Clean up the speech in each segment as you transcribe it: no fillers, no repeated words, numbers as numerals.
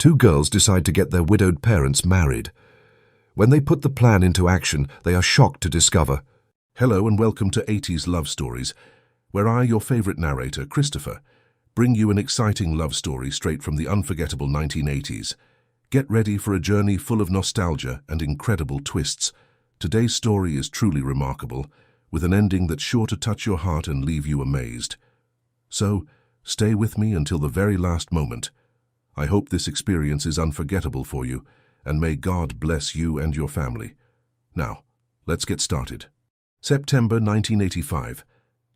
Two girls decide to get their widowed parents married. When they put the plan into action, they are shocked to discover. Hello and welcome to 80s Love Stories, where I, your favorite narrator, Christopher, bring you an exciting love story straight from the unforgettable 1980s. Get ready for a journey full of nostalgia and incredible twists. Today's story is truly remarkable, with an ending that's sure to touch your heart and leave you amazed. So, stay with me until the very last moment. I hope this experience is unforgettable for you, and may God bless you and your family. Now, let's get started. September 1985.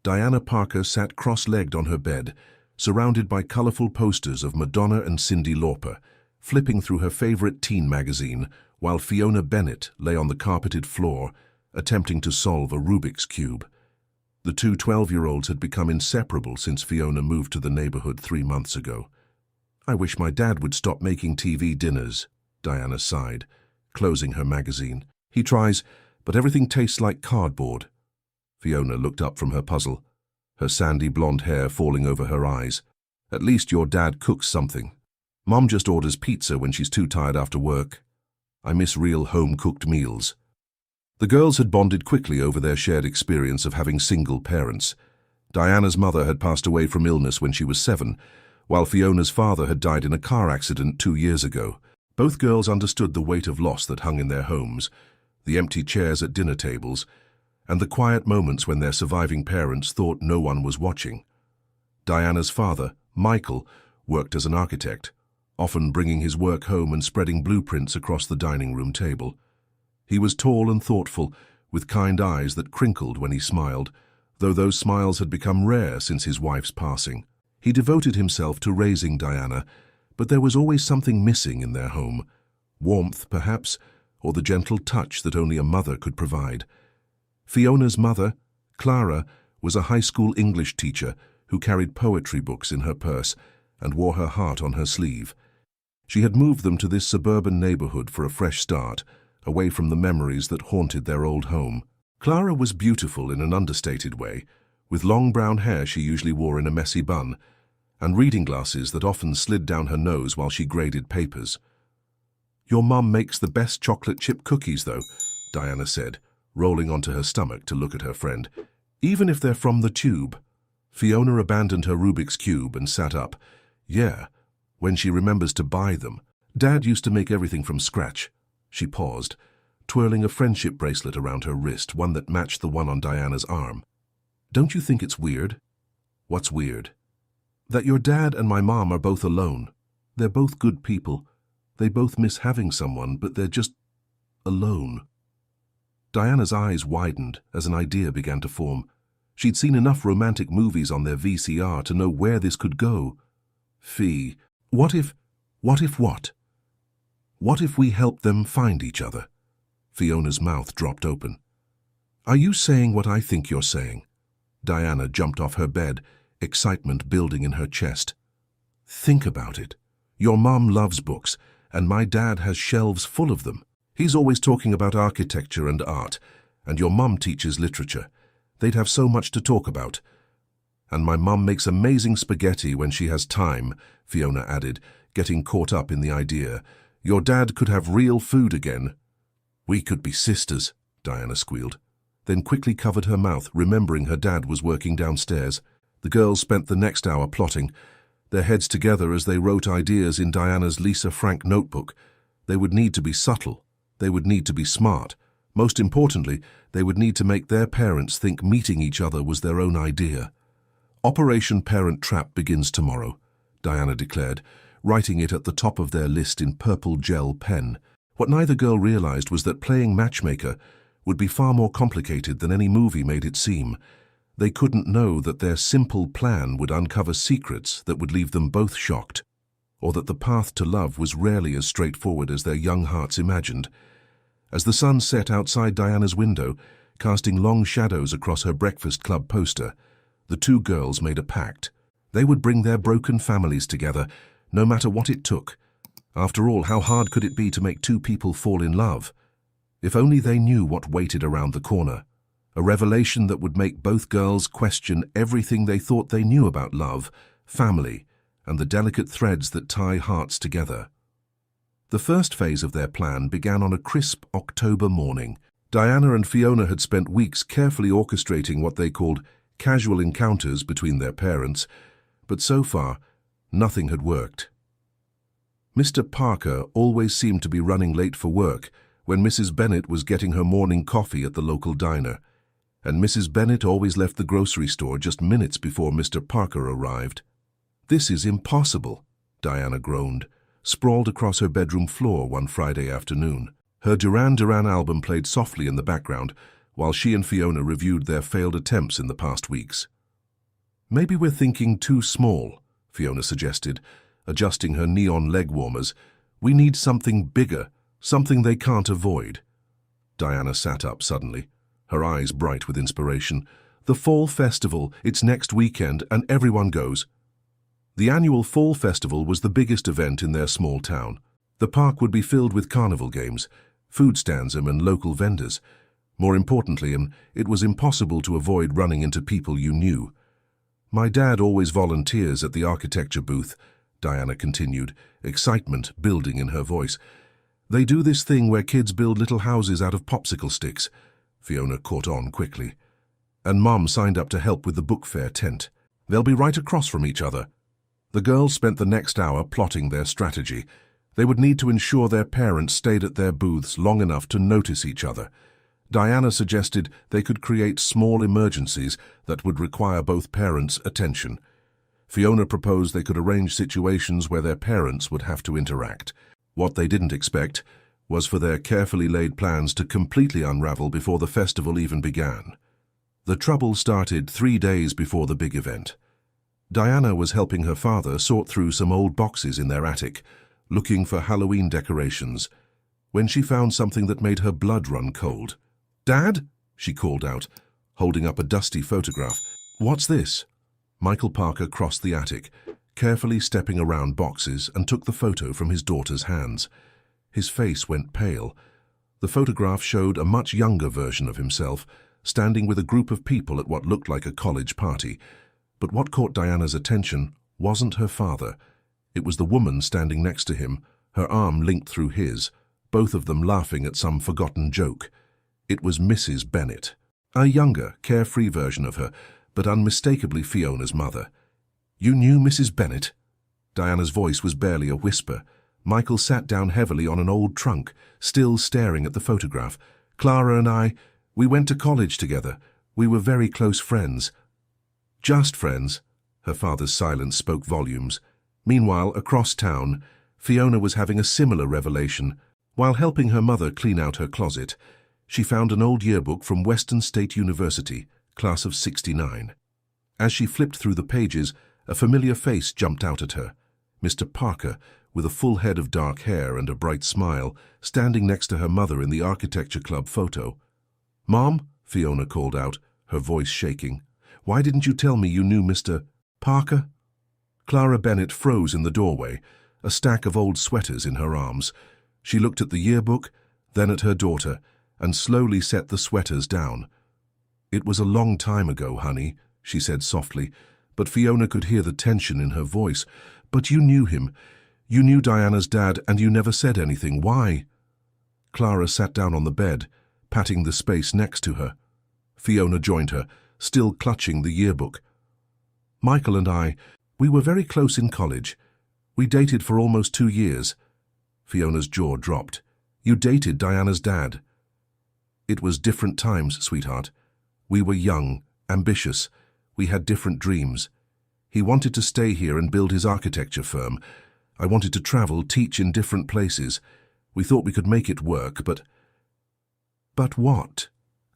Diana Parker sat cross-legged on her bed, surrounded by colorful posters of Madonna and Cyndi Lauper, flipping through her favorite teen magazine, while Fiona Bennett lay on the carpeted floor, attempting to solve a Rubik's Cube. The two 12-year-olds had become inseparable since Fiona moved to the neighborhood 3 months ago. "I wish my dad would stop making TV dinners," Diana sighed, closing her magazine. "He tries, but everything tastes like cardboard." Fiona looked up from her puzzle, her sandy blonde hair falling over her eyes. "At least your dad cooks something. Mom just orders pizza when she's too tired after work. I miss real home-cooked meals." The girls had bonded quickly over their shared experience of having single parents. Diana's mother had passed away from illness when she was 7, while Fiona's father had died in a car accident 2 years ago. Both girls understood the weight of loss that hung in their homes, the empty chairs at dinner tables, and the quiet moments when their surviving parents thought no one was watching. Diana's father, Michael, worked as an architect, often bringing his work home and spreading blueprints across the dining room table. He was tall and thoughtful, with kind eyes that crinkled when he smiled, though those smiles had become rare since his wife's passing. He devoted himself to raising Diana, but there was always something missing in their home. Warmth, perhaps, or the gentle touch that only a mother could provide. Fiona's mother, Clara, was a high school English teacher who carried poetry books in her purse and wore her heart on her sleeve. She had moved them to this suburban neighborhood for a fresh start, away from the memories that haunted their old home. Clara was beautiful in an understated way, with long brown hair she usually wore in a messy bun, and reading glasses that often slid down her nose while she graded papers. "Your mum makes the best chocolate chip cookies, though," Diana said, rolling onto her stomach to look at her friend. "Even if they're from the tube." Fiona abandoned her Rubik's Cube and sat up. "Yeah, when she remembers to buy them. Dad used to make everything from scratch." She paused, twirling a friendship bracelet around her wrist, one that matched the one on Diana's arm. "Don't you think it's weird?" "What's weird?" "That your dad and my mom are both alone. They're both good people. They both miss having someone, but they're just alone." Diana's eyes widened as an idea began to form. She'd seen enough romantic movies on their VCR to know where this could go. "Fee, what if what? What if we help them find each other?" Fiona's mouth dropped open. "Are you saying what I think you're saying?" Diana jumped off her bed, excitement building in her chest. "Think about it. Your mom loves books, and my dad has shelves full of them. He's always talking about architecture and art, and your mom teaches literature. They'd have so much to talk about. And my mom makes amazing spaghetti when she has time," Fiona added, getting caught up in the idea. "Your dad could have real food again." "We could be sisters," Diana squealed, then quickly covered her mouth, remembering her dad was working downstairs. The girls spent the next hour plotting, their heads together as they wrote ideas in Diana's Lisa Frank notebook. They would need to be subtle. They would need to be smart. Most importantly, they would need to make their parents think meeting each other was their own idea. "Operation Parent Trap begins tomorrow," Diana declared, writing it at the top of their list in purple gel pen. What neither girl realized was that playing matchmaker would be far more complicated than any movie made it seem. They couldn't know that their simple plan would uncover secrets that would leave them both shocked, or that the path to love was rarely as straightforward as their young hearts imagined. As the sun set outside Diana's window, casting long shadows across her Breakfast Club poster, the two girls made a pact. They would bring their broken families together, no matter what it took. After all, how hard could it be to make two people fall in love? If only they knew what waited around the corner. A revelation that would make both girls question everything they thought they knew about love, family, and the delicate threads that tie hearts together. The first phase of their plan began on a crisp October morning. Diana and Fiona had spent weeks carefully orchestrating what they called casual encounters between their parents, but so far, nothing had worked. Mr. Parker always seemed to be running late for work when Mrs. Bennett was getting her morning coffee at the local diner, and Mrs. Bennett always left the grocery store just minutes before Mr. Parker arrived. "This is impossible," Diana groaned, sprawled across her bedroom floor one Friday afternoon. Her Duran Duran album played softly in the background while she and Fiona reviewed their failed attempts in the past weeks. "Maybe we're thinking too small," Fiona suggested, adjusting her neon leg warmers. "We need something bigger, something they can't avoid." Diana sat up suddenly, her eyes bright with inspiration. "The Fall Festival, it's next weekend and everyone goes." The annual Fall Festival was the biggest event in their small town. The park would be filled with carnival games, food stands and local vendors. More importantly, it was impossible to avoid running into people you knew. "My dad always volunteers at the architecture booth," Diana continued, excitement building in her voice. "They do this thing where kids build little houses out of popsicle sticks." Fiona caught on quickly. "And Mom signed up to help with the book fair tent. They'll be right across from each other." The girls spent the next hour plotting their strategy. They would need to ensure their parents stayed at their booths long enough to notice each other. Diana suggested they could create small emergencies that would require both parents' attention. Fiona proposed they could arrange situations where their parents would have to interact. What they didn't expect was for their carefully laid plans to completely unravel before the festival even began. The trouble started 3 days before the big event. Diana was helping her father sort through some old boxes in their attic, looking for Halloween decorations, when she found something that made her blood run cold. "Dad?" she called out, holding up a dusty photograph. "What's this?" Michael Parker crossed the attic, carefully stepping around boxes, and took the photo from his daughter's hands. His face went pale. The photograph showed a much younger version of himself, standing with a group of people at what looked like a college party. But what caught Diana's attention wasn't her father. It was the woman standing next to him, her arm linked through his, both of them laughing at some forgotten joke. It was Mrs. Bennett, a younger, carefree version of her, but unmistakably Fiona's mother. "You knew Mrs. Bennett?" Diana's voice was barely a whisper. Michael sat down heavily on an old trunk, still staring at the photograph. "Clara and we went to college together. We were very close friends." "Just friends?" Her father's silence spoke volumes. Meanwhile, across town, Fiona was having a similar revelation. While helping her mother clean out her closet, she found an old yearbook from Western State University, class of '69. As she flipped through the pages, a familiar face jumped out at her. Mr. Parker, with a full head of dark hair and a bright smile, standing next to her mother in the architecture club photo. "Mom," Fiona called out, her voice shaking, "why didn't you tell me you knew Mr. Parker?" Clara Bennett froze in the doorway, a stack of old sweaters in her arms. She looked at the yearbook, then at her daughter, and slowly set the sweaters down. "It was a long time ago, honey," she said softly, but Fiona could hear the tension in her voice. "But you knew him. You knew Diana's dad, and you never said anything. Why?" Clara sat down on the bed, patting the space next to her. Fiona joined her, still clutching the yearbook. "Michael and we were very close in college. We dated for almost 2 years. Fiona's jaw dropped. "You dated Diana's dad." "It was different times, sweetheart. We were young, ambitious. We had different dreams. He wanted to stay here and build his architecture firm. I wanted to travel, teach in different places. We thought we could make it work, but—" "But what?"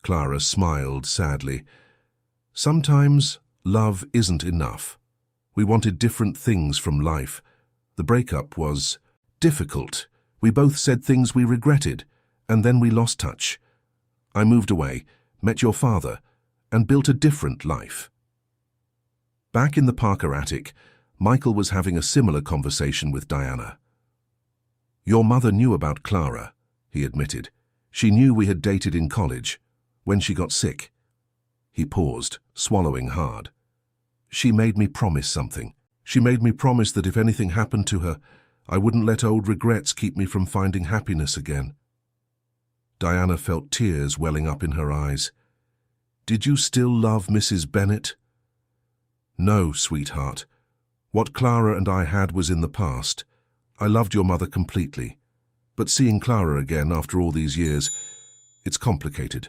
Clara smiled sadly. "Sometimes love isn't enough. We wanted different things from life. The breakup was difficult. We both said things we regretted, and then we lost touch. I moved away, met your father, and built a different life." Back in the Parker attic, Michael was having a similar conversation with Diana. "Your mother knew about Clara," he admitted. "She knew we had dated in college, when she got sick." He paused, swallowing hard. "She made me promise something. She made me promise that if anything happened to her, I wouldn't let old regrets keep me from finding happiness again. Diana felt tears welling up in her eyes. Did you still love Mrs. Bennett? No, sweetheart. What Clara and I had was in the past. I loved your mother completely. But seeing Clara again after all these years, it's complicated.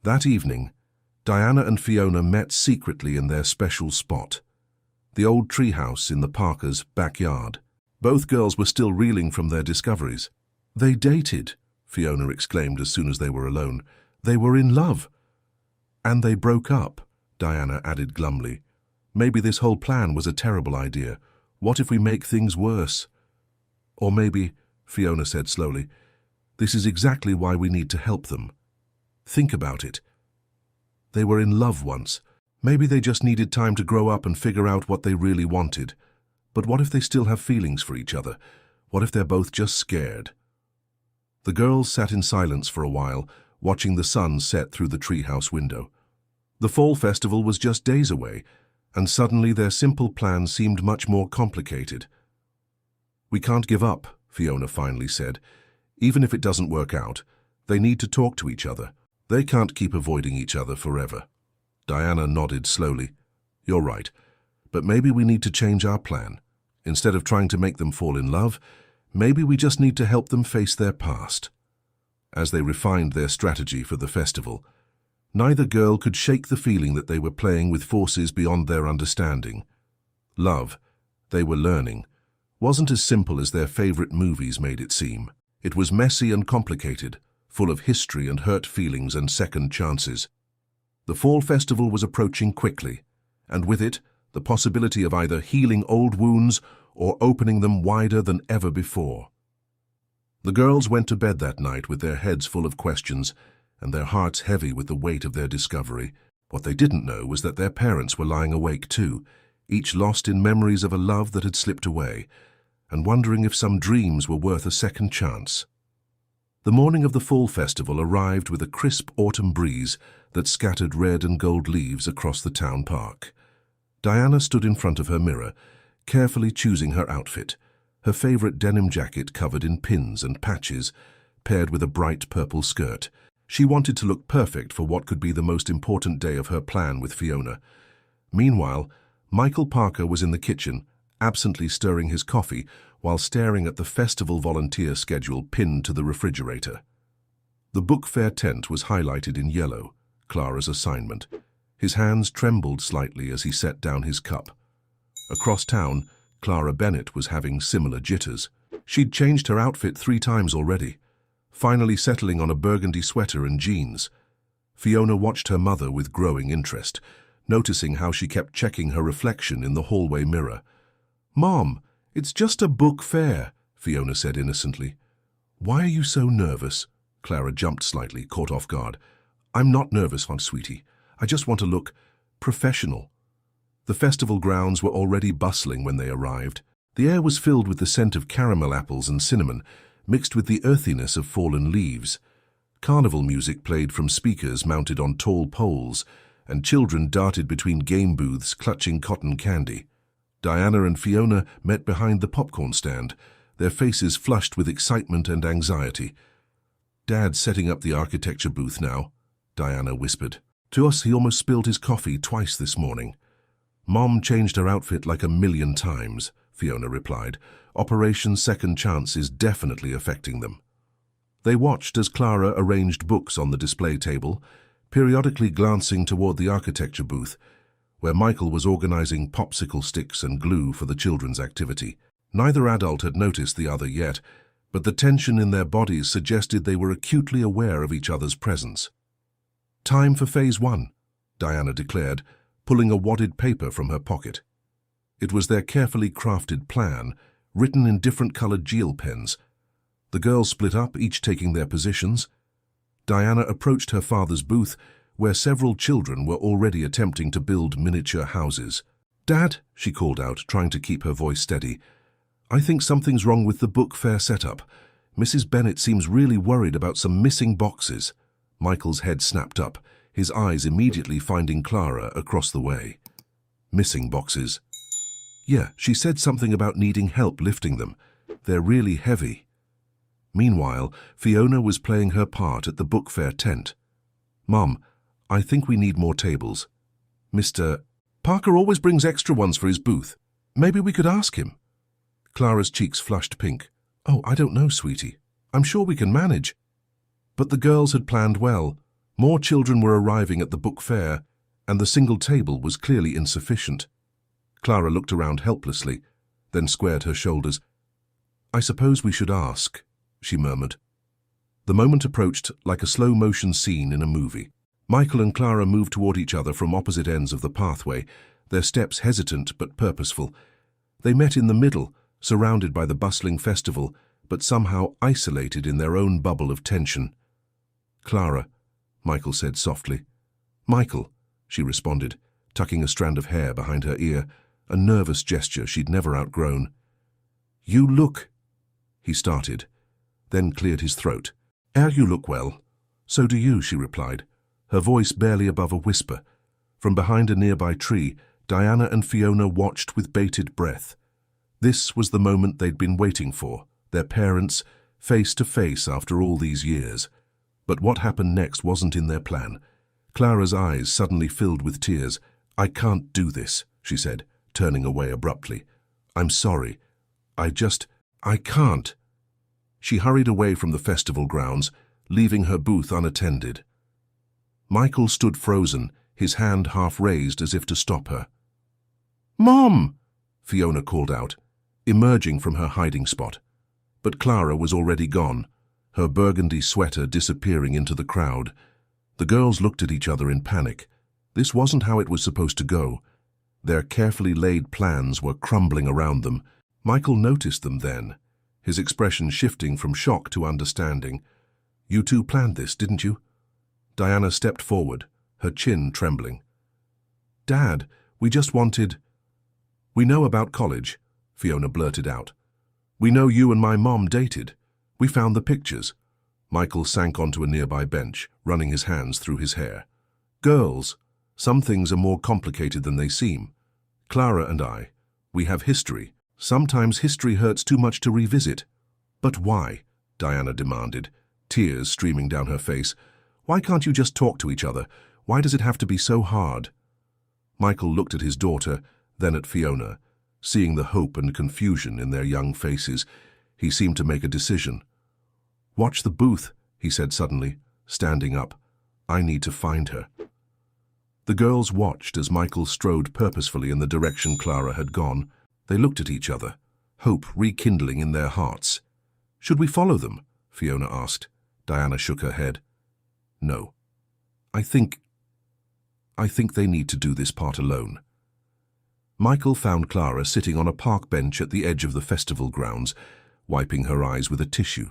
That evening, Diana and Fiona met secretly in their special spot, the old treehouse in the Parkers' backyard. Both girls were still reeling from their discoveries. They dated, Fiona exclaimed as soon as they were alone. They were in love. And they broke up, Diana added glumly. Maybe this whole plan was a terrible idea. What if we make things worse? Or maybe, Fiona said slowly, this is exactly why we need to help them. Think about it. They were in love once. Maybe they just needed time to grow up and figure out what they really wanted. But what if they still have feelings for each other? What if they're both just scared? The girls sat in silence for a while, watching the sun set through the treehouse window. The fall festival was just days away, and suddenly their simple plan seemed much more complicated. We can't give up, Fiona finally said. Even if it doesn't work out, they need to talk to each other. They can't keep avoiding each other forever. Diana nodded slowly. You're right, but maybe we need to change our plan. Instead of trying to make them fall in love, maybe we just need to help them face their past. As they refined their strategy for the festival, neither girl could shake the feeling that they were playing with forces beyond their understanding. Love, they were learning, wasn't as simple as their favorite movies made it seem. It was messy and complicated, full of history and hurt feelings and second chances. The fall festival was approaching quickly, and with it, the possibility of either healing old wounds or opening them wider than ever before. The girls went to bed that night with their heads full of questions and their hearts heavy with the weight of their discovery. What they didn't know was that their parents were lying awake too, each lost in memories of a love that had slipped away, and wondering if some dreams were worth a second chance. The morning of the fall festival arrived with a crisp autumn breeze that scattered red and gold leaves across the town park. Diana stood in front of her mirror, carefully choosing her outfit, her favorite denim jacket covered in pins and patches, paired with a bright purple skirt. She wanted to look perfect for what could be the most important day of her plan with Fiona. Meanwhile, Michael Parker was in the kitchen, absently stirring his coffee while staring at the festival volunteer schedule pinned to the refrigerator. The book fair tent was highlighted in yellow, Clara's assignment. His hands trembled slightly as he set down his cup. Across town, Clara Bennett was having similar jitters. She'd changed her outfit 3 times already, finally settling on a burgundy sweater and jeans. Fiona watched her mother with growing interest, noticing how she kept checking her reflection in the hallway mirror. "Mom, it's just a book fair," Fiona said innocently. "Why are you so nervous?" Clara jumped slightly, caught off guard. "I'm not nervous, sweetie. I just want to look professional." The festival grounds were already bustling when they arrived. The air was filled with the scent of caramel apples and cinnamon, mixed with the earthiness of fallen leaves. Carnival music played from speakers mounted on tall poles, and children darted between game booths clutching cotton candy. Diana and Fiona met behind the popcorn stand, their faces flushed with excitement and anxiety. "Dad's setting up the architecture booth now," Diana whispered. "To us, he almost spilled his coffee twice this morning." "Mom changed her outfit like 1,000,000 times, Fiona replied. "Operation Second Chance is definitely affecting them." They watched as Clara arranged books on the display table, periodically glancing toward the architecture booth, where Michael was organizing popsicle sticks and glue for the children's activity. Neither adult had noticed the other yet, but the tension in their bodies suggested they were acutely aware of each other's presence. "Time for Phase 1, Diana declared, pulling a wadded paper from her pocket. It was their carefully crafted plan, written in different colored gel pens. The girls split up, each taking their positions. Diana approached her father's booth, where several children were already attempting to build miniature houses. "Dad," she called out, trying to keep her voice steady, "I think something's wrong with the book fair setup. Mrs. Bennett seems really worried about some missing boxes." Michael's head snapped up, his eyes immediately finding Clara across the way. "Missing boxes?" Yeah, she said something about needing help lifting them. They're really heavy. Meanwhile, Fiona was playing her part at the book fair tent. Mom, I think we need more tables. Mr. Parker always brings extra ones for his booth. Maybe we could ask him. Clara's cheeks flushed pink. Oh, I don't know, sweetie. I'm sure we can manage. But the girls had planned well. More children were arriving at the book fair, and the single table was clearly insufficient. Clara looked around helplessly, then squared her shoulders. I suppose we should ask, she murmured. The moment approached like a slow-motion scene in a movie. Michael and Clara moved toward each other from opposite ends of the pathway, their steps hesitant but purposeful. They met in the middle, surrounded by the bustling festival, but somehow isolated in their own bubble of tension. Clara, Michael said softly. Michael, she responded, tucking a strand of hair behind her ear, a nervous gesture she'd never outgrown. You look, he started, then cleared his throat. You look well. So do you, she replied, her voice barely above a whisper. From behind a nearby tree, Diana and Fiona watched with bated breath. This was the moment they'd been waiting for, their parents, face to face after all these years. But what happened next wasn't in their plan. Clara's eyes suddenly filled with tears. I can't do this, she said, turning away abruptly. I'm sorry. I can't. She hurried away from the festival grounds, leaving her booth unattended. Michael stood frozen, his hand half raised as if to stop her. Mom! Fiona called out, emerging from her hiding spot. But Clara was already gone, her burgundy sweater disappearing into the crowd. The girls looked at each other in panic. This wasn't how it was supposed to go. Their carefully laid plans were crumbling around them. Michael noticed them then, his expression shifting from shock to understanding. You two planned this, didn't you? Diana stepped forward, her chin trembling. Dad, we just wanted... We know about college, Fiona blurted out. We know you and my mom dated. We found the pictures. Michael sank onto a nearby bench, running his hands through his hair. Girls, some things are more complicated than they seem. Clara and I, we have history. Sometimes history hurts too much to revisit. But why? Diana demanded, tears streaming down her face. Why can't you just talk to each other? Why does it have to be so hard? Michael looked at his daughter, then at Fiona. Seeing the hope and confusion in their young faces, he seemed to make a decision. Watch the booth, he said suddenly, standing up. I need to find her. The girls watched as Michael strode purposefully in the direction Clara had gone. They looked at each other, hope rekindling in their hearts. Should we follow them? Fiona asked. Diana shook her head. No. I think they need to do this part alone. Michael found Clara sitting on a park bench at the edge of the festival grounds, wiping her eyes with a tissue.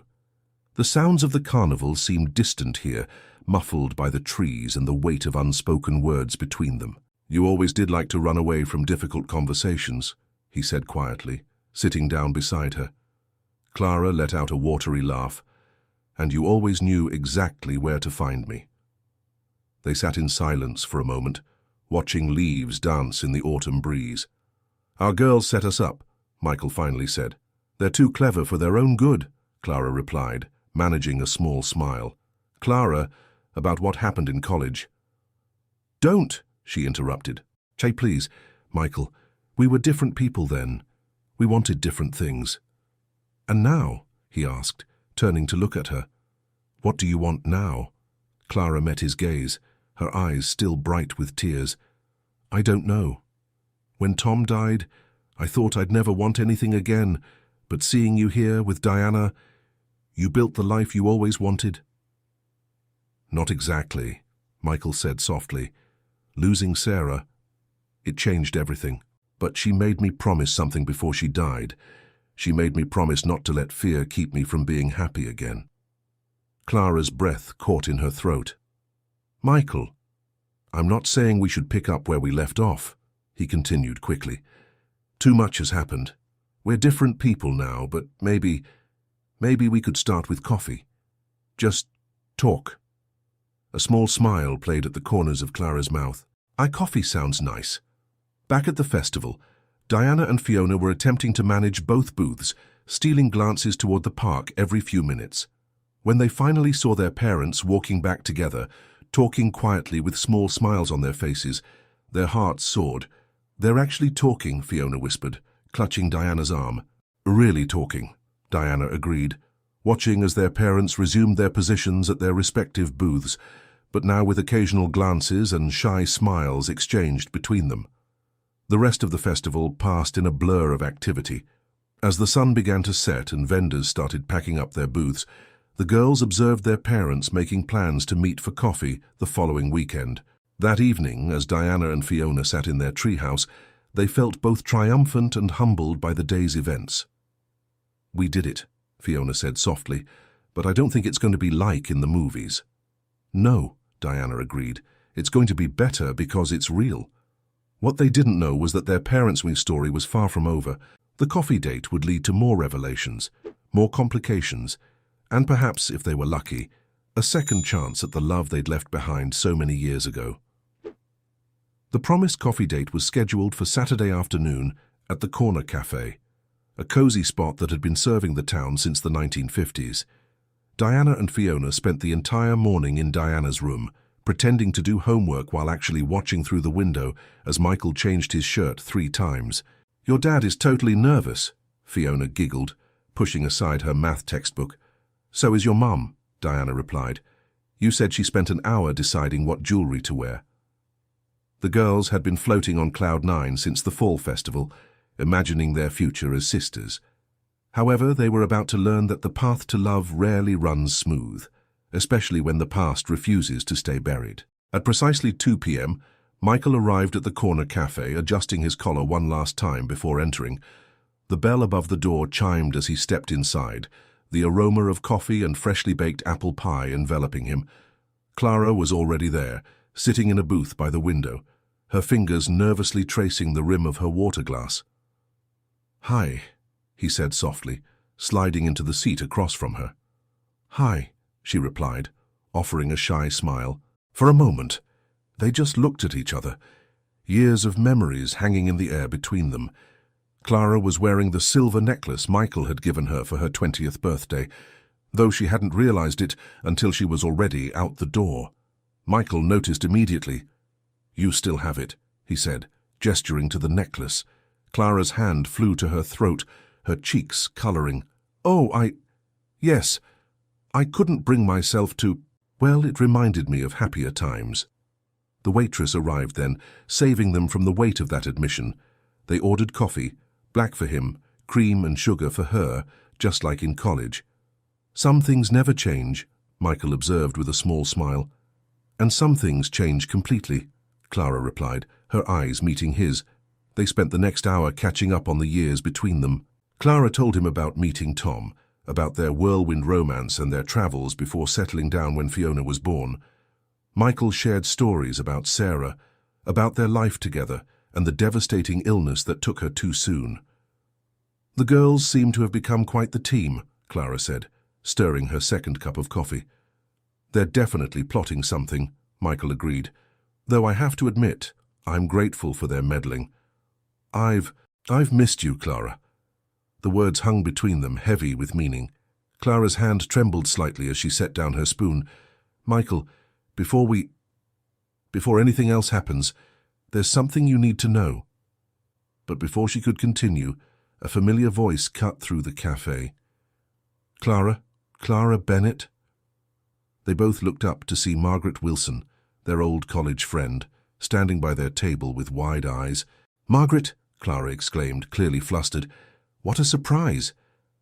The sounds of the carnival seemed distant here, muffled by the trees and the weight of unspoken words between them. You always did like to run away from difficult conversations, he said quietly, sitting down beside her. Clara let out a watery laugh. And you always knew exactly where to find me. They sat in silence for a moment, watching leaves dance in the autumn breeze. Our girls set us up, Michael finally said. They're too clever for their own good, Clara replied, managing a small smile. Clara, about what happened in college. Don't, she interrupted. Say, please, Michael, we were different people then. We wanted different things. And now, he asked, turning to look at her. What do you want now? Clara met his gaze, her eyes still bright with tears. I don't know. When Tom died, I thought I'd never want anything again, but seeing you here with Diana, you built the life you always wanted. Not exactly, Michael said softly. Losing Sarah, it changed everything. But she made me promise something before she died. She made me promise not to let fear keep me from being happy again. Clara's breath caught in her throat. Michael, I'm not saying we should pick up where we left off, he continued quickly. Too much has happened. We're different people now, but maybe we could start with coffee. Just talk. A small smile played at the corners of Clara's mouth. Coffee sounds nice. Back at the festival, Diana and Fiona were attempting to manage both booths, stealing glances toward the park every few minutes. When they finally saw their parents walking back together, talking quietly with small smiles on their faces, their hearts soared. "They're actually talking," Fiona whispered, clutching Diana's arm. "Really talking," Diana agreed, watching as their parents resumed their positions at their respective booths, but now with occasional glances and shy smiles exchanged between them. The rest of the festival passed in a blur of activity. As the sun began to set and vendors started packing up their booths, the girls observed their parents making plans to meet for coffee the following weekend. That evening, as Diana and Fiona sat in their treehouse, they felt both triumphant and humbled by the day's events. "We did it," Fiona said softly, "but I don't think it's going to be like in the movies." "No," Diana agreed. "It's going to be better because it's real." What they didn't know was that their parents' story was far from over. The coffee date would lead to more revelations, more complications, and perhaps, if they were lucky, a second chance at the love they'd left behind so many years ago. The promised coffee date was scheduled for Saturday afternoon at the Corner Cafe, a cozy spot that had been serving the town since the 1950s. Diana and Fiona spent the entire morning in Diana's room, pretending to do homework while actually watching through the window as Michael changed his shirt 3 times. "Your dad is totally nervous," Fiona giggled, pushing aside her math textbook. "So is your mum," Diana replied. "You said she spent an hour deciding what jewelry to wear." The girls had been floating on cloud 9 since the fall festival, imagining their future as sisters. However, they were about to learn that the path to love rarely runs smooth, especially when the past refuses to stay buried. At precisely 2 p.m., Michael arrived at the Corner Cafe, adjusting his collar one last time before entering. The bell above the door chimed as he stepped inside, the aroma of coffee and freshly baked apple pie enveloping him. Clara was already there, sitting in a booth by the window, her fingers nervously tracing the rim of her water glass. "Hi," he said softly, sliding into the seat across from her. "Hi," she replied, offering a shy smile. For a moment, they just looked at each other, years of memories hanging in the air between them. Clara was wearing the silver necklace Michael had given her for her 20th birthday, though she hadn't realized it until she was already out the door. Michael noticed immediately. "You still have it," he said, gesturing to the necklace. Clara's hand flew to her throat, her cheeks coloring. "Oh, yes. I couldn't bring myself to—" Well, it reminded me of happier times." The waitress arrived then, saving them from the weight of that admission. They ordered coffee, black for him, cream and sugar for her, just like in college. "Some things never change," Michael observed with a small smile. "And some things change completely," Clara replied, her eyes meeting his. They spent the next hour catching up on the years between them. Clara told him about meeting Tom, about their whirlwind romance and their travels before settling down when Fiona was born. Michael shared stories about Sarah, about their life together and the devastating illness that took her too soon. "The girls seem to have become quite the team," Clara said, stirring her second cup of coffee. "They're definitely plotting something," Michael agreed, "though I have to admit, I'm grateful for their meddling. I've missed you, Clara." The words hung between them, heavy with meaning. Clara's hand trembled slightly as she set down her spoon. "Michael, before anything else happens, there's something you need to know." But before she could continue, a familiar voice cut through the cafe. "Clara? Clara Bennett?" They both looked up to see Margaret Wilson, their old college friend, standing by their table with wide eyes. "Margaret!" Clara exclaimed, clearly flustered. "What a surprise!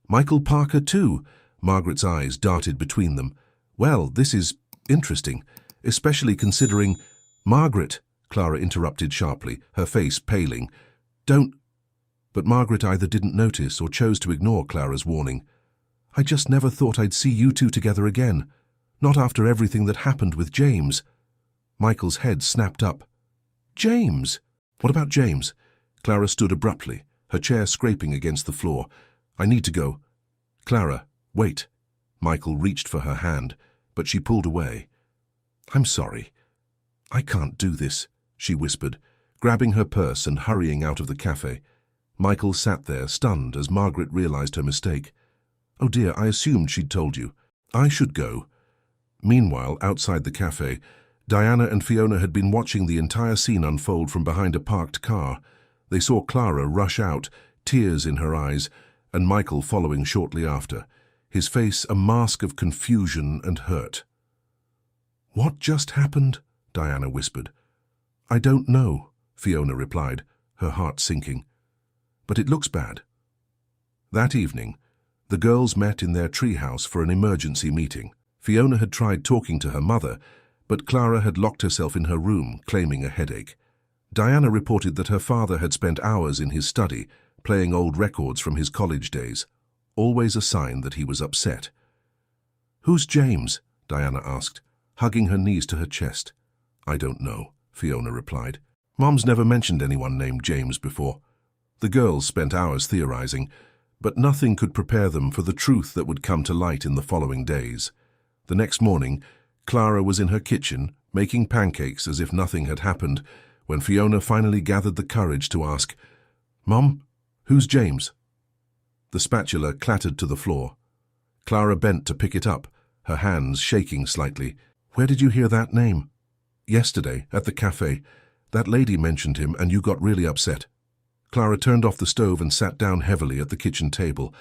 Michael Parker too!" Margaret's eyes darted between them. "Well, this is interesting, especially considering—" "Margaret!" Clara interrupted sharply, her face paling. "Don't—" But Margaret either didn't notice or chose to ignore Clara's warning. "I just never thought I'd see you two together again. Not after everything that happened with James." Michael's head snapped up. "James? What about James?" Clara stood abruptly, her chair scraping against the floor. "I need to go." "Clara, wait." Michael reached for her hand, but she pulled away. "I'm sorry. I can't do this," she whispered, grabbing her purse and hurrying out of the cafe. Michael sat there, stunned, as Margaret realized her mistake. "Oh dear, I assumed she'd told you. I should go." Meanwhile, outside the cafe, Diana and Fiona had been watching the entire scene unfold from behind a parked car. They saw Clara rush out, tears in her eyes, and Michael following shortly after, his face a mask of confusion and hurt. "What just happened?" Diana whispered. "I don't know," Fiona replied, her heart sinking. "But it looks bad." That evening, the girls met in their treehouse for an emergency meeting. Fiona had tried talking to her mother, but Clara had locked herself in her room, claiming a headache. Diana reported that her father had spent hours in his study, playing old records from his college days, always a sign that he was upset. "Who's James?" Diana asked, hugging her knees to her chest. "I don't know," Fiona replied. "Mom's never mentioned anyone named James before." The girls spent hours theorizing, but nothing could prepare them for the truth that would come to light in the following days. The next morning, Clara was in her kitchen, making pancakes as if nothing had happened, when Fiona finally gathered the courage to ask, "Mom, who's James?" The spatula clattered to the floor. Clara bent to pick it up, her hands shaking slightly. "Where did you hear that name?" "Yesterday, at the cafe. That lady mentioned him and you got really upset." Clara turned off the stove and sat down heavily at the kitchen table.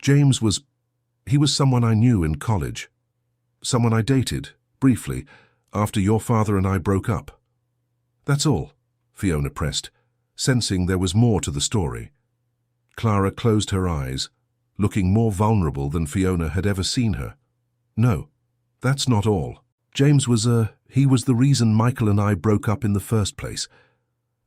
He was someone I knew in college. Someone I dated, briefly, after your father and I broke up." "That's all," Fiona pressed, sensing there was more to the story. Clara closed her eyes, looking more vulnerable than Fiona had ever seen her. "No, that's not all. James was he was the reason Michael and I broke up in the first place."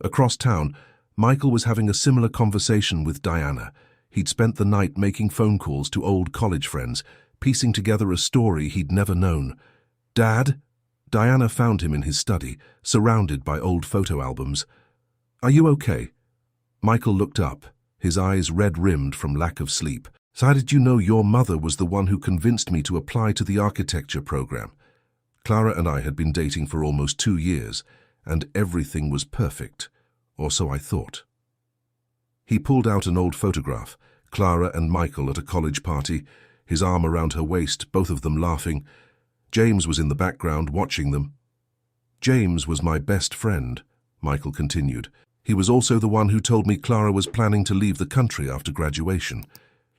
Across town, Michael was having a similar conversation with Diana. He'd spent the night making phone calls to old college friends, piecing together a story he'd never known. "Dad?" Diana found him in his study, surrounded by old photo albums. "Are you okay?" Michael looked up, his eyes red-rimmed from lack of sleep. "So how did you know your mother was the one who convinced me to apply to the architecture program?" Clara and I had been dating for almost 2 years, and everything was perfect, or so I thought. He pulled out an old photograph, Clara and Michael at a college party, his arm around her waist, both of them laughing. James was in the background, watching them. "James was my best friend," Michael continued. "He was also the one who told me Clara was planning to leave the country after graduation.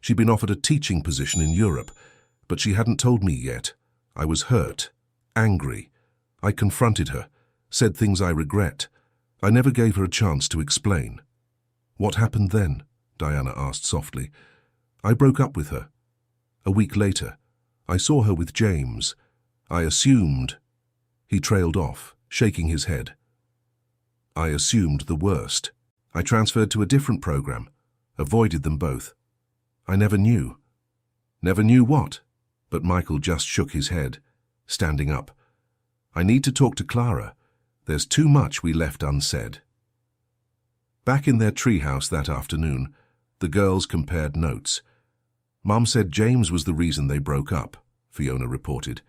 She'd been offered a teaching position in Europe, but she hadn't told me yet. I was hurt, angry. I confronted her, said things I regret. I never gave her a chance to explain." "What happened then?" Diana asked softly. "I broke up with her. A week later, I saw her with James. I assumed—" He trailed off, shaking his head. "I assumed the worst. I transferred to a different program, avoided them both. I never knew." "Never knew what?" But Michael just shook his head, standing up. "I need to talk to Clara. There's too much we left unsaid." Back in their treehouse that afternoon, the girls compared notes. "Mom said James was the reason they broke up," Fiona reported.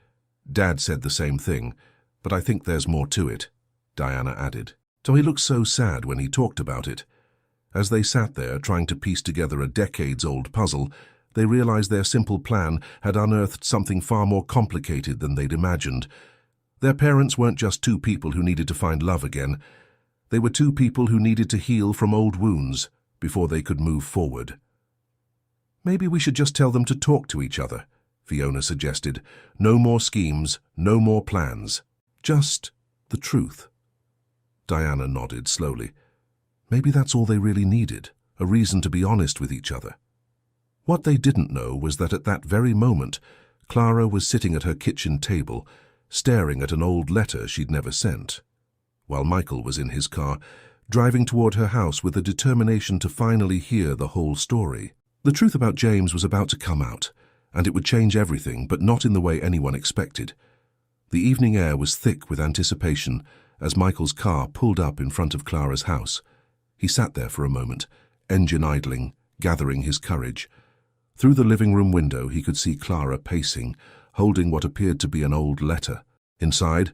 "Dad said the same thing, but I think there's more to it," Diana added. "So he looked so sad when he talked about it." As they sat there trying to piece together a decades-old puzzle, they realized their simple plan had unearthed something far more complicated than they'd imagined. Their parents weren't just two people who needed to find love again. They were two people who needed to heal from old wounds before they could move forward. "Maybe we should just tell them to talk to each other," Fiona suggested. "No more schemes, no more plans. Just the truth." Diana nodded slowly. Maybe that's all they really needed, a reason to be honest with each other. What they didn't know was that at that very moment, Clara was sitting at her kitchen table, staring at an old letter she'd never sent, while Michael was in his car, driving toward her house with a determination to finally hear the whole story. The truth about James was about to come out, and it would change everything, but not in the way anyone expected. The evening air was thick with anticipation as Michael's car pulled up in front of Clara's house. He sat there for a moment, engine idling, gathering his courage. Through the living room window he could see Clara pacing, holding what appeared to be an old letter. Inside,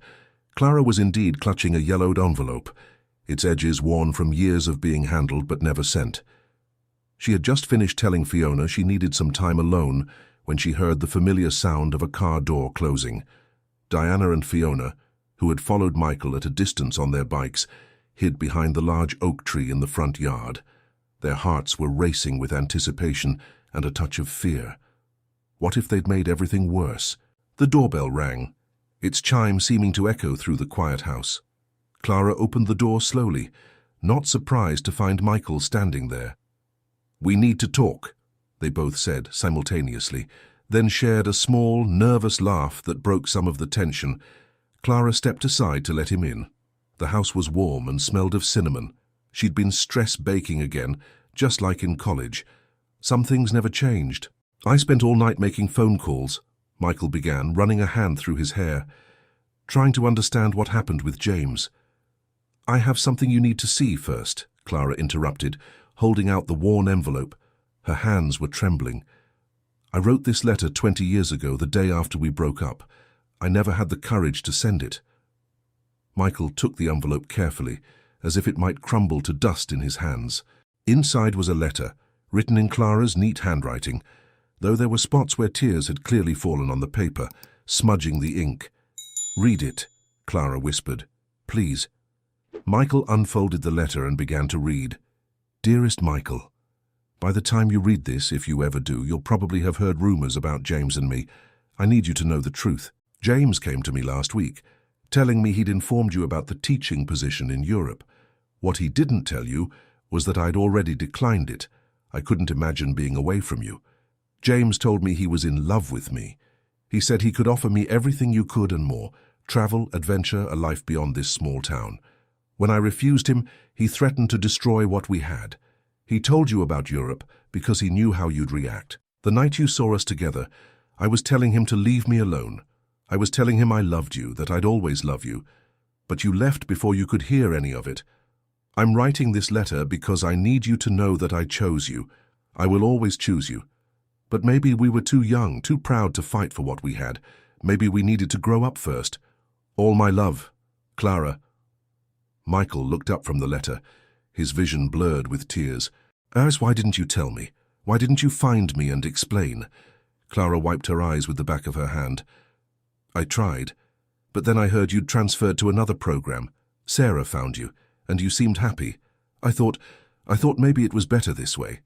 Clara was indeed clutching a yellowed envelope, its edges worn from years of being handled but never sent. She had just finished telling Fiona she needed some time alone when she heard the familiar sound of a car door closing. Diana and Fiona, who had followed Michael at a distance on their bikes, hid behind the large oak tree in the front yard. Their hearts were racing with anticipation and a touch of fear. What if they'd made everything worse? The doorbell rang, its chime seeming to echo through the quiet house. Clara opened the door slowly, not surprised to find Michael standing there. "We need to talk," they both said simultaneously, then shared a small, nervous laugh that broke some of the tension. Clara stepped aside to let him in. The house was warm and smelled of cinnamon. She'd been stress baking again, just like in college. Some things never changed. "I spent all night making phone calls," Michael began, running a hand through his hair, "trying to understand what happened with James." "I have something you need to see first," Clara interrupted, holding out the worn envelope. Her hands were trembling. "I wrote this letter 20 years ago, the day after we broke up. I never had the courage to send it." Michael took the envelope carefully, as if it might crumble to dust in his hands. Inside was a letter, written in Clara's neat handwriting, though there were spots where tears had clearly fallen on the paper, smudging the ink. "Read it," Clara whispered. "Please." Michael unfolded the letter and began to read. "Dearest Michael, by the time you read this, if you ever do, you'll probably have heard rumors about James and me. I need you to know the truth. James came to me last week, telling me he'd informed you about the teaching position in Europe. What he didn't tell you was that I'd already declined it. I couldn't imagine being away from you. James told me he was in love with me. He said he could offer me everything you could and more: travel, adventure, a life beyond this small town. When I refused him, he threatened to destroy what we had. He told you about Europe because he knew how you'd react. The night you saw us together, I was telling him to leave me alone. I was telling him I loved you, that I'd always love you. But you left before you could hear any of it. I'm writing this letter because I need you to know that I chose you. I will always choose you. But maybe we were too young, too proud to fight for what we had. Maybe we needed to grow up first. All my love, Clara." Michael looked up from the letter, his vision blurred with tears. "Why didn't you tell me? Why didn't you find me and explain?" Clara wiped her eyes with the back of her hand. "I tried, but then I heard you'd transferred to another program. Sarah found you, and you seemed happy. I thought maybe it was better this way.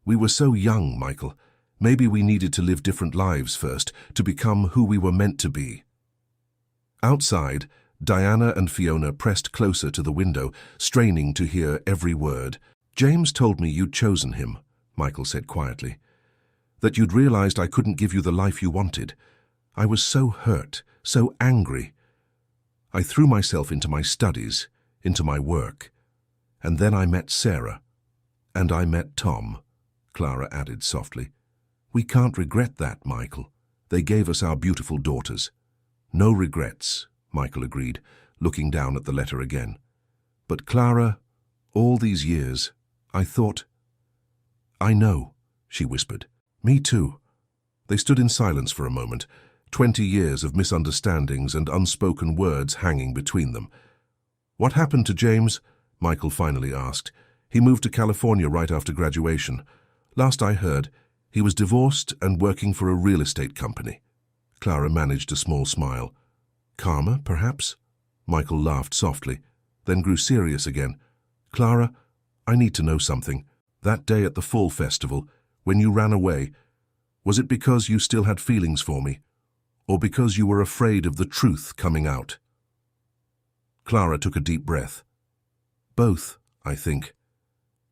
We were so young, Michael. Maybe we needed to live different lives first, to become who we were meant to be." Outside, Diana and Fiona pressed closer to the window, straining to hear every word. "James told me you'd chosen him," Michael said quietly. "That you'd realized I couldn't give you the life you wanted. I was so hurt, so angry. I threw myself into my studies, into my work. And then I met Sarah. And I met Tom," Clara added softly. "We can't regret that, Michael. They gave us our beautiful daughters." "No regrets," Michael agreed, looking down at the letter again. "But Clara, all these years, I thought—" "I know," she whispered. "Me too." They stood in silence for a moment, 20 years of misunderstandings and unspoken words hanging between them. "What happened to James?" Michael finally asked. "He moved to California right after graduation. Last I heard, he was divorced and working for a real estate company." Clara managed a small smile. "Karma, perhaps?" Michael laughed softly, then grew serious again. "Clara, I need to know something. That day at the Fall Festival, when you ran away, was it because you still had feelings for me, or because you were afraid of the truth coming out?" Clara took a deep breath. "Both, I think.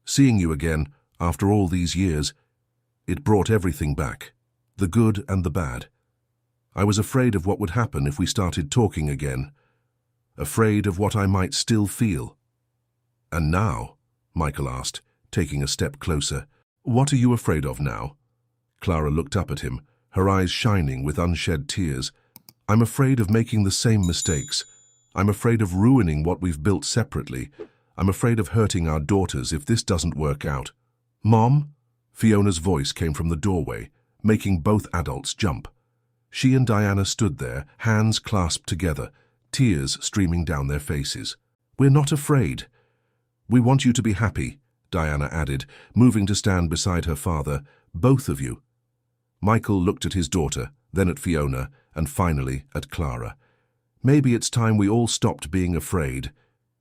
Seeing you again, after all these years, it brought everything back, the good and the bad. I was afraid of what would happen if we started talking again, afraid of what I might still feel." "And now?" Michael asked, taking a step closer. "What are you afraid of now?" Clara looked up at him, her eyes shining with unshed tears. "I'm afraid of making the same mistakes. I'm afraid of ruining what we've built separately. I'm afraid of hurting our daughters if this doesn't work out." "Mom?" Fiona's voice came from the doorway, making both adults jump. She and Diana stood there, hands clasped together, tears streaming down their faces. "We're not afraid. We want you to be happy, Diana added, moving to stand beside her father. Both of you. Michael looked at his daughter, then at Fiona, and finally at Clara. Maybe it's time we all stopped being afraid.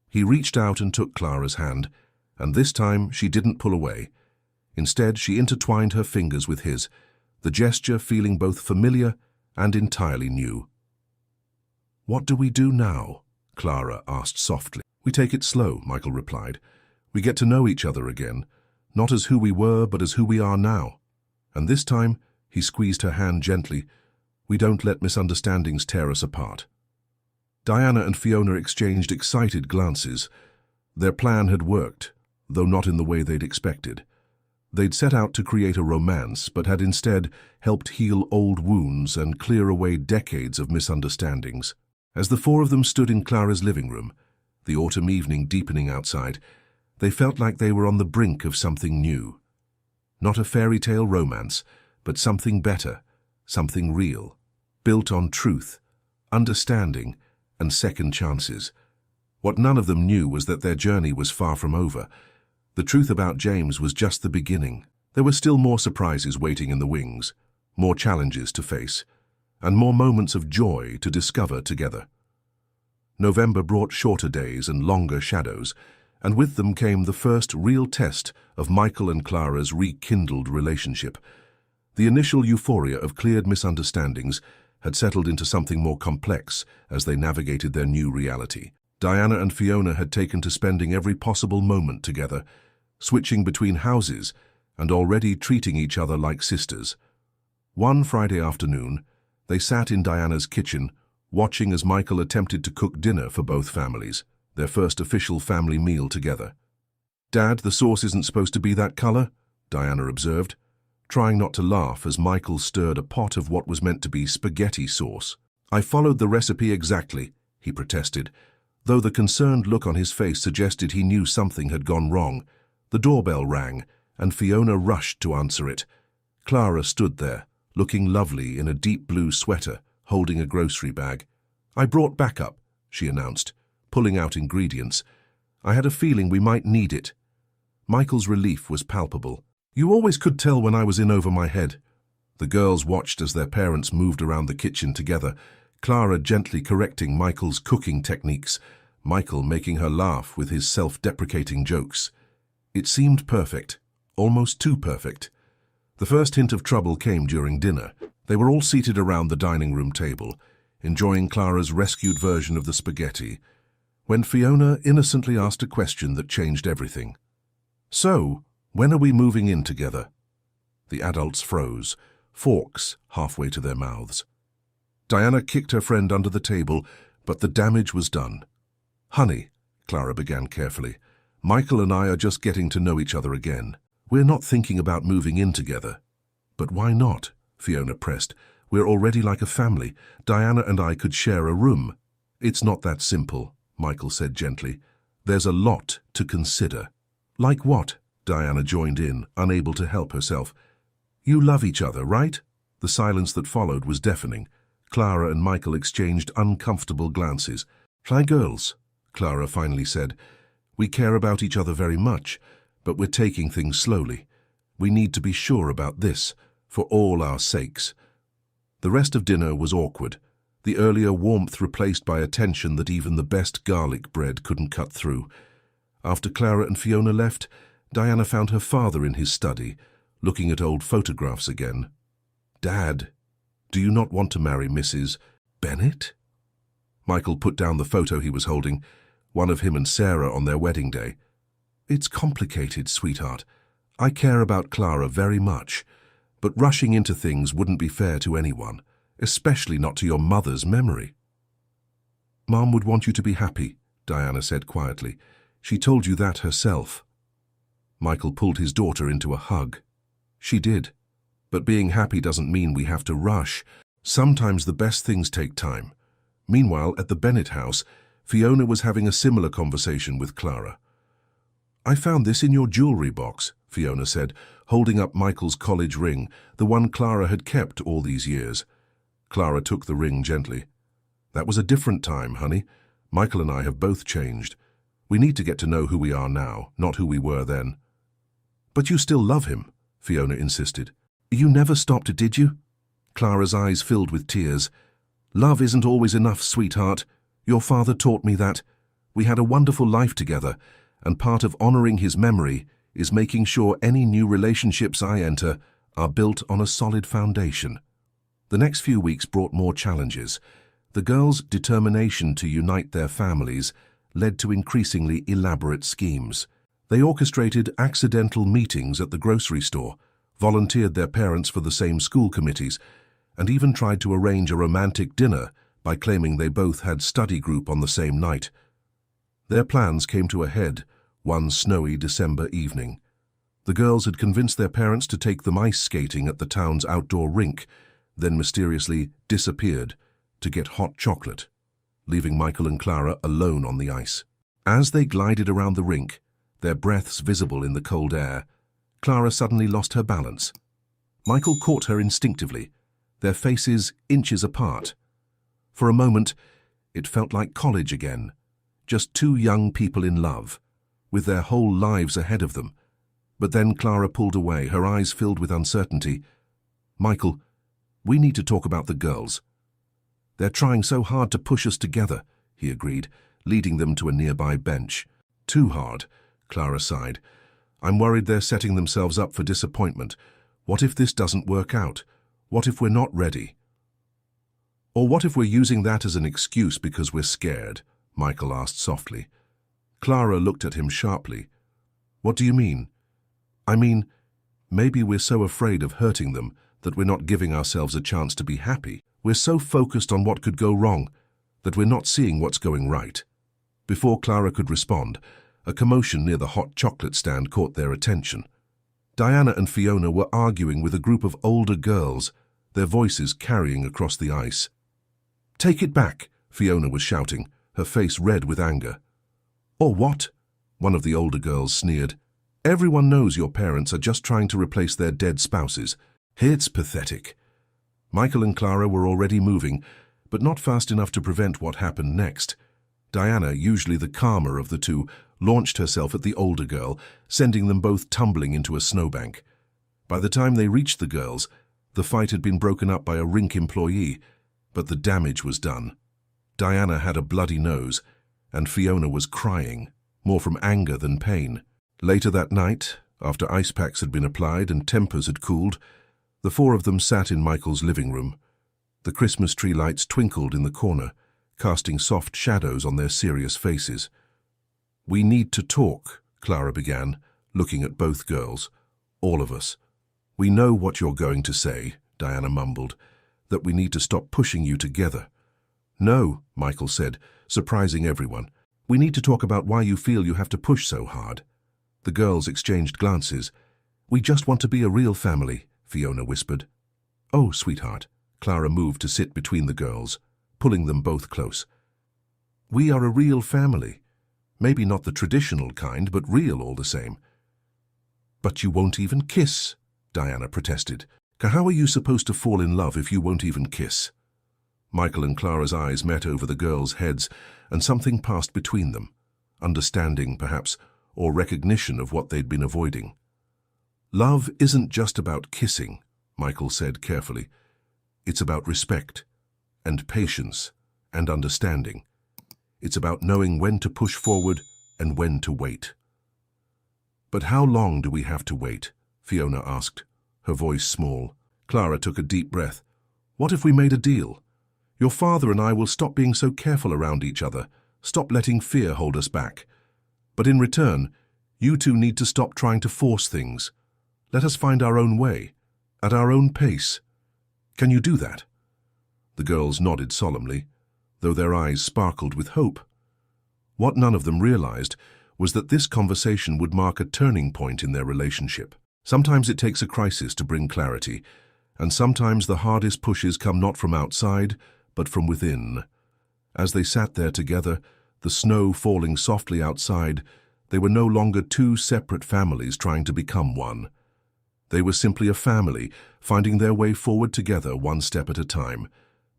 He reached out and took Clara's hand, and this time she didn't pull away. Instead, she intertwined her fingers with his, the gesture feeling both familiar and entirely new. "What do we do now?" Clara asked softly. "We take it slow," Michael replied. "We get to know each other again, not as who we were, but as who we are now. And this time," he squeezed her hand gently, "we don't let misunderstandings tear us apart." Diana and Fiona exchanged excited glances. Their plan had worked, though not in the way they'd expected. They'd set out to create a romance, but had instead helped heal old wounds and clear away decades of misunderstandings. As the four of them stood in Clara's living room, the autumn evening deepening outside, they felt like they were on the brink of something new. Not a fairy tale romance, but something better, something real, built on truth, understanding, and second chances. What none of them knew was that their journey was far from over. The truth about James was just the beginning. There were still more surprises waiting in the wings, more challenges to face, and more moments of joy to discover together. November brought shorter days and longer shadows, and with them came the first real test of Michael and Clara's rekindled relationship. The initial euphoria of cleared misunderstandings had settled into something more complex as they navigated their new reality. Diana and Fiona had taken to spending every possible moment together, switching between houses and already treating each other like sisters. One Friday afternoon, they sat in Diana's kitchen, watching as Michael attempted to cook dinner for both families, their first official family meal together. "Dad, the sauce isn't supposed to be that color," Diana observed, trying not to laugh as Michael stirred a pot of what was meant to be spaghetti sauce. "I followed the recipe exactly," he protested, though the concerned look on his face suggested he knew something had gone wrong. The doorbell rang, and Fiona rushed to answer it. Clara stood there, looking lovely in a deep blue sweater, holding a grocery bag. "I brought backup," she announced, pulling out ingredients. "I had a feeling we might need it." Michael's relief was palpable. "You always could tell when I was in over my head." The girls watched as their parents moved around the kitchen together, Clara gently correcting Michael's cooking techniques, Michael making her laugh with his self-deprecating jokes. It seemed perfect, almost too perfect. The first hint of trouble came during dinner. They were all seated around the dining room table, enjoying Clara's rescued version of the spaghetti, when Fiona innocently asked a question that changed everything. "So, when are we moving in together?" The adults froze, forks halfway to their mouths. Diana kicked her friend under the table, but the damage was done. "Honey," Clara began carefully, "Michael and I are just getting to know each other again. We're not thinking about moving in together." "But why not?" Fiona pressed. "We're already like a family. Diana and I could share a room." "It's not that simple," Michael said gently. "There's a lot to consider." "Like what?" Diana joined in, unable to help herself. "You love each other, right?" The silence that followed was deafening. Clara and Michael exchanged uncomfortable glances. "Hi, girls," Clara finally said. "We care about each other very much, but we're taking things slowly. We need to be sure about this, for all our sakes." The rest of dinner was awkward, the earlier warmth replaced by a tension that even the best garlic bread couldn't cut through. After Clara and Fiona left, Diana found her father in his study, looking at old photographs again. "Dad, do you not want to marry Mrs. Bennett?" Michael put down the photo he was holding, one of him and Sarah on their wedding day. "It's complicated, sweetheart. I care about Clara very much, but rushing into things wouldn't be fair to anyone, especially not to your mother's memory." "Mom would want you to be happy," Diana said quietly. "She told you that herself." Michael pulled his daughter into a hug. "She did. But being happy doesn't mean we have to rush. Sometimes the best things take time." Meanwhile, at the Bennett house, Fiona was having a similar conversation with Clara. "I found this in your jewelry box," Fiona said, holding up Michael's college ring, the one Clara had kept all these years. Clara took the ring gently. "That was a different time, honey. Michael and I have both changed. We need to get to know who we are now, not who we were then." But you still love him, Fiona insisted. You never stopped, did you? Clara's eyes filled with tears. Love isn't always enough, sweetheart. Your father taught me that. We had a wonderful life together, and part of honoring his memory is making sure any new relationships I enter are built on a solid foundation. The next few weeks brought more challenges. The girls' determination to unite their families led to increasingly elaborate schemes. They orchestrated accidental meetings at the grocery store, volunteered their parents for the same school committees, and even tried to arrange a romantic dinner by claiming they both had study group on the same night. Their plans came to a head one snowy December evening. The girls had convinced their parents to take them ice skating at the town's outdoor rink, then mysteriously disappeared to get hot chocolate, leaving Michael and Clara alone on the ice. As they glided around the rink, their breaths visible in the cold air, Clara suddenly lost her balance. Michael caught her instinctively, their faces inches apart. For a moment, it felt like college again, just two young people in love, with their whole lives ahead of them. But then Clara pulled away, her eyes filled with uncertainty. Michael, we need to talk about the girls. They're trying so hard to push us together, he agreed, leading them to a nearby bench. Too hard, Clara sighed. I'm worried they're setting themselves up for disappointment. What if this doesn't work out? What if we're not ready? Or what if we're using that as an excuse because we're scared? Michael asked softly. Clara looked at him sharply. What do you mean? I mean, maybe we're so afraid of hurting them that we're not giving ourselves a chance to be happy. We're so focused on what could go wrong that we're not seeing what's going right. Before Clara could respond, a commotion near the hot chocolate stand caught their attention. Diana and Fiona were arguing with a group of older girls, their voices carrying across the ice. Take it back, Fiona was shouting, her face red with anger. Or what? One of the older girls sneered. Everyone knows your parents are just trying to replace their dead spouses. It's pathetic. Michael and Clara were already moving, but not fast enough to prevent what happened next. Diana, usually the calmer of the two, launched herself at the older girl, sending them both tumbling into a snowbank. By the time they reached the girls, the fight had been broken up by a rink employee, but the damage was done. Diana had a bloody nose, and Fiona was crying, more from anger than pain. Later that night, after ice packs had been applied and tempers had cooled, the four of them sat in Michael's living room. The Christmas tree lights twinkled in the corner, casting soft shadows on their serious faces. We need to talk, Clara began, looking at both girls. All of us. We know what you're going to say, Diana mumbled, that we need to stop pushing you together. No, Michael said, surprising everyone. We need to talk about why you feel you have to push so hard. The girls exchanged glances. We just want to be a real family, Fiona whispered. Oh, sweetheart. Clara moved to sit between the girls, pulling them both close. We are a real family. Maybe not the traditional kind, but real all the same. But you won't even kiss, Diana protested. How are you supposed to fall in love if you won't even kiss? Michael and Clara's eyes met over the girls' heads, and something passed between them. Understanding, perhaps, or recognition of what they'd been avoiding. Love isn't just about kissing, Michael said carefully. It's about respect, and patience, and understanding. It's about knowing when to push forward and when to wait. But how long do we have to wait? Fiona asked, her voice small. Clara took a deep breath. What if we made a deal? Your father and I will stop being so careful around each other, stop letting fear hold us back. But in return, you two need to stop trying to force things. Let us find our own way, at our own pace. Can you do that? The girls nodded solemnly, though their eyes sparkled with hope. What none of them realized was that this conversation would mark a turning point in their relationship. Sometimes it takes a crisis to bring clarity, and sometimes the hardest pushes come not from outside, but from within. As they sat there together, the snow falling softly outside, they were no longer two separate families trying to become one. They were simply a family, finding their way forward together one step at a time.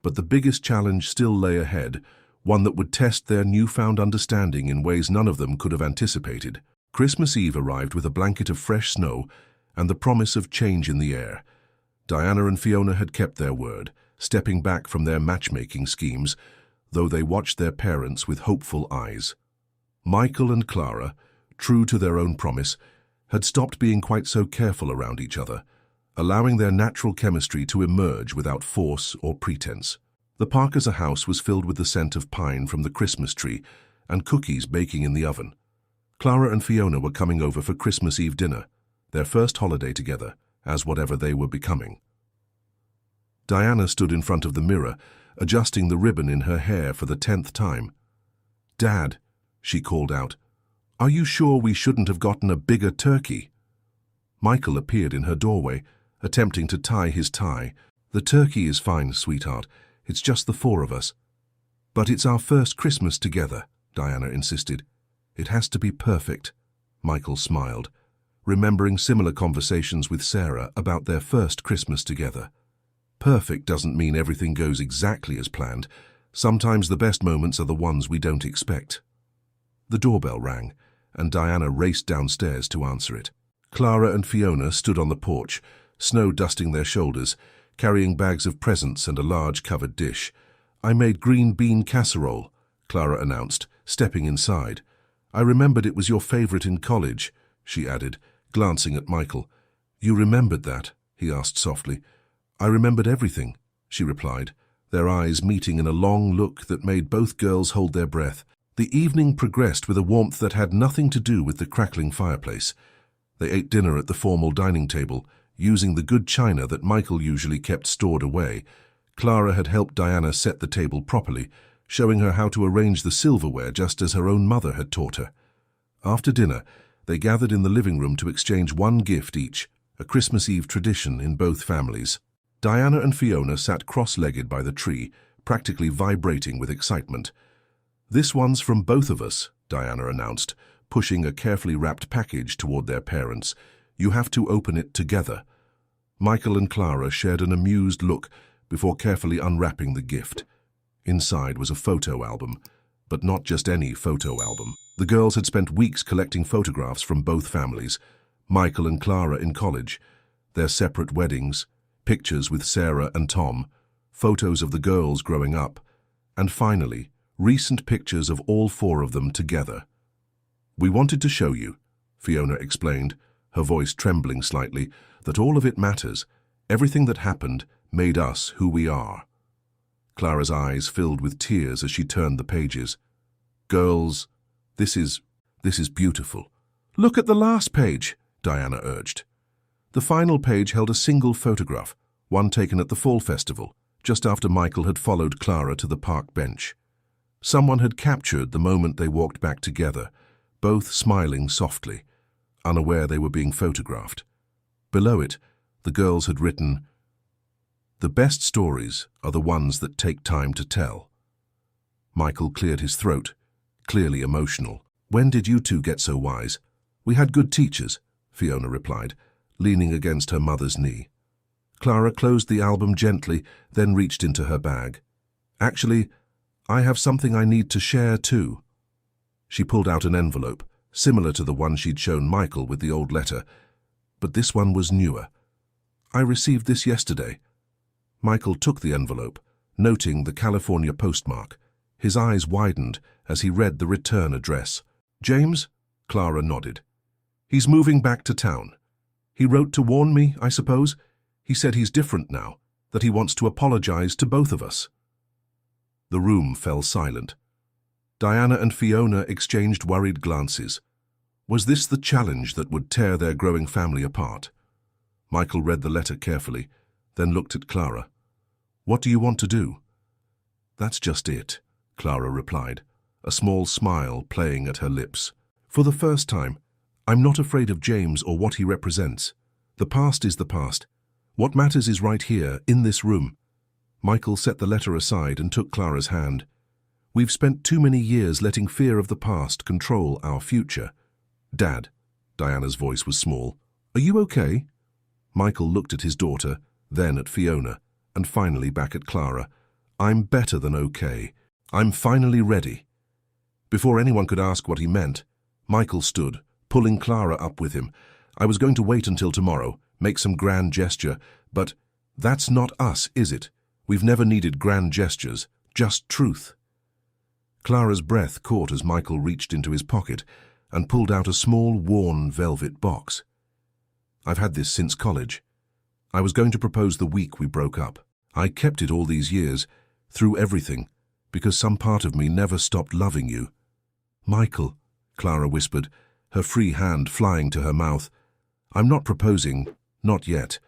But the biggest challenge still lay ahead, one that would test their newfound understanding in ways none of them could have anticipated. Christmas Eve arrived with a blanket of fresh snow and the promise of change in the air. Diana and Fiona had kept their word, stepping back from their matchmaking schemes, though they watched their parents with hopeful eyes. Michael and Clara, true to their own promise, had stopped being quite so careful around each other, allowing their natural chemistry to emerge without force or pretense. The Parkers' house was filled with the scent of pine from the Christmas tree and cookies baking in the oven. Clara and Fiona were coming over for Christmas Eve dinner, their first holiday together, as whatever they were becoming. Diana stood in front of the mirror, adjusting the ribbon in her hair for the 10th time. "Dad," she called out, "are you sure we shouldn't have gotten a bigger turkey?" Michael appeared in her doorway, attempting to tie his tie. "The turkey is fine, sweetheart. It's just the four of us." "But it's our first Christmas together," Diana insisted. "It has to be perfect." Michael smiled, remembering similar conversations with Sarah about their first Christmas together. Perfect doesn't mean everything goes exactly as planned. Sometimes the best moments are the ones we don't expect. The doorbell rang, and Diana raced downstairs to answer it. Clara and Fiona stood on the porch, snow dusting their shoulders, carrying bags of presents and a large covered dish. "I made green bean casserole," Clara announced, stepping inside. "I remembered it was your favorite in college," she added, glancing at Michael. "You remembered that?" he asked softly. "I remembered everything," she replied, their eyes meeting in a long look that made both girls hold their breath. The evening progressed with a warmth that had nothing to do with the crackling fireplace. They ate dinner at the formal dining table, using the good china that Michael usually kept stored away. Clara had helped Diana set the table properly, showing her how to arrange the silverware just as her own mother had taught her. After dinner, they gathered in the living room to exchange one gift each, a Christmas Eve tradition in both families. Diana and Fiona sat cross-legged by the tree, practically vibrating with excitement. "This one's from both of us," Diana announced, pushing a carefully wrapped package toward their parents. "You have to open it together." Michael and Clara shared an amused look before carefully unwrapping the gift. Inside was a photo album, but not just any photo album. The girls had spent weeks collecting photographs from both families, Michael and Clara in college, their separate weddings, pictures with Sarah and Tom, photos of the girls growing up, and finally, recent pictures of all four of them together. "We wanted to show you," Fiona explained, her voice trembling slightly, "that all of it matters. Everything that happened made us who we are." Clara's eyes filled with tears as she turned the pages. "Girls, this is beautiful." "Look at the last page," Diana urged. The final page held a single photograph, one taken at the fall festival, just after Michael had followed Clara to the park bench. Someone had captured the moment they walked back together, both smiling softly, unaware they were being photographed. Below it, the girls had written, "The best stories are the ones that take time to tell." Michael cleared his throat, clearly emotional. "When did you two get so wise?" "We had good teachers," Fiona replied, leaning against her mother's knee. Clara closed the album gently, then reached into her bag. "Actually, I have something I need to share too." She pulled out an envelope, similar to the one she'd shown Michael with the old letter, but this one was newer. "I received this yesterday." Michael took the envelope, noting the California postmark. His eyes widened as he read the return address. "James?" Clara nodded. "He's moving back to town. He wrote to warn me, I suppose. He said he's different now, that he wants to apologize to both of us." The room fell silent. Diana and Fiona exchanged worried glances. Was this the challenge that would tear their growing family apart? Michael read the letter carefully, then looked at Clara. "What do you want to do?" "That's just it," Clara replied, a small smile playing at her lips. "For the first time, I'm not afraid of James or what he represents. The past is the past. What matters is right here, in this room." Michael set the letter aside and took Clara's hand. "We've spent too many years letting fear of the past control our future." "Dad," Diana's voice was small, "are you okay?" Michael looked at his daughter, then at Fiona, and finally back at Clara. "I'm better than okay. I'm finally ready." Before anyone could ask what he meant, Michael stood, pulling Clara up with him. I was going to wait until tomorrow, make some grand gesture, but that's not us, is it? We've never needed grand gestures, just truth. Clara's breath caught as Michael reached into his pocket and pulled out a small, worn velvet box. I've had this since college. I was going to propose the week we broke up. I kept it all these years, through everything, because some part of me never stopped loving you. Michael, Clara whispered, her free hand flying to her mouth. I'm not proposing, not yet,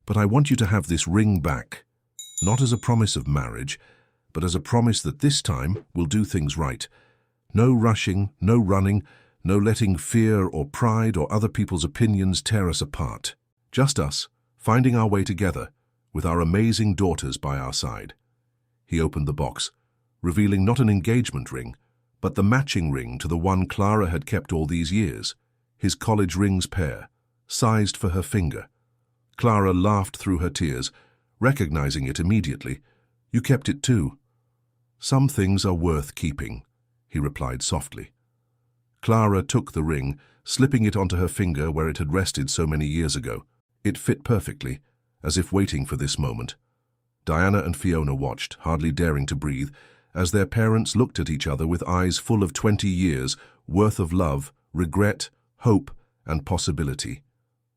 but I want you to have this ring back, not as a promise of marriage, but as a promise that this time we'll do things right. No rushing, no running, no letting fear or pride or other people's opinions tear us apart. Just us, finding our way together, with our amazing daughters by our side. He opened the box, revealing not an engagement ring, but the matching ring to the one Clara had kept all these years, his college rings pair, sized for her finger. Clara laughed through her tears, recognizing it immediately. You kept it too. Some things are worth keeping, he replied softly. Clara took the ring, slipping it onto her finger where it had rested so many years ago. It fit perfectly, as if waiting for this moment. Diana and Fiona watched, hardly daring to breathe, as their parents looked at each other with eyes full of 20 years worth of love, regret, hope, and possibility.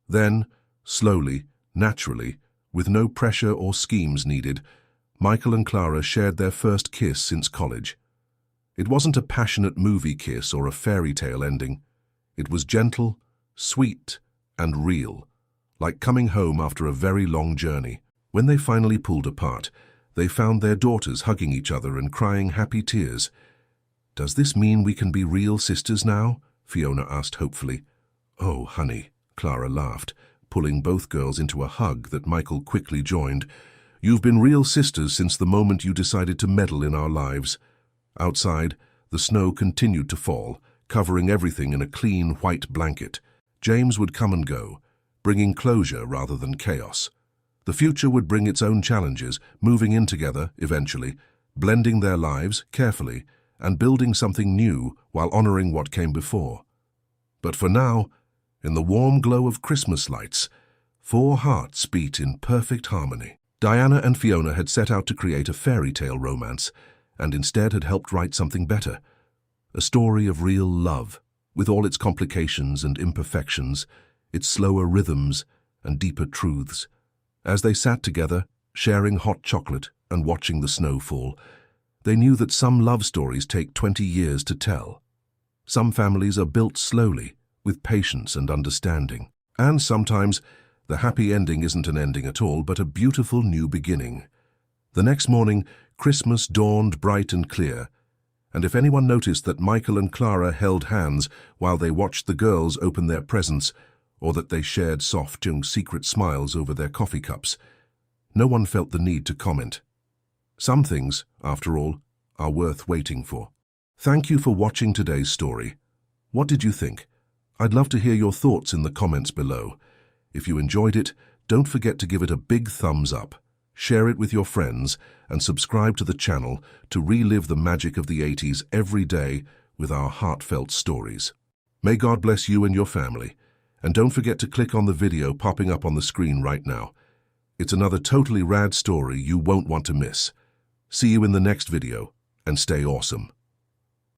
Then, slowly, naturally, with no pressure or schemes needed, Michael and Clara shared their first kiss since college. It wasn't a passionate movie kiss or a fairy tale ending. It was gentle, sweet, and real, like coming home after a very long journey. When they finally pulled apart, they found their daughters hugging each other and crying happy tears. Does this mean we can be real sisters now? Fiona asked hopefully. Oh, honey, Clara laughed, pulling both girls into a hug that Michael quickly joined. You've been real sisters since the moment you decided to meddle in our lives. Outside, the snow continued to fall, covering everything in a clean white blanket. James would come and go, bringing closure rather than chaos. The future would bring its own challenges, moving in together, eventually, blending their lives carefully, and building something new while honoring what came before. But for now, in the warm glow of Christmas lights, 4 hearts beat in perfect harmony. Diana and Fiona had set out to create a fairy tale romance, and instead had helped write something better. A story of real love, with all its complications and imperfections, its slower rhythms and deeper truths. As they sat together, sharing hot chocolate and watching the snow fall, they knew that some love stories take 20 years to tell. Some families are built slowly, with patience and understanding. And sometimes, the happy ending isn't an ending at all, but a beautiful new beginning. The next morning, Christmas dawned bright and clear, and if anyone noticed that Michael and Clara held hands while they watched the girls open their presents, or that they shared soft and secret smiles over their coffee cups, no one felt the need to comment. Some things, after all, are worth waiting for. Thank you for watching today's story. What did you think? I'd love to hear your thoughts in the comments below. If you enjoyed it, don't forget to give it a big thumbs up, share it with your friends, and subscribe to the channel to relive the magic of the 80s every day with our heartfelt stories. May God bless you and your family, and don't forget to click on the video popping up on the screen right now. It's another totally rad story you won't want to miss. See you in the next video, and stay awesome.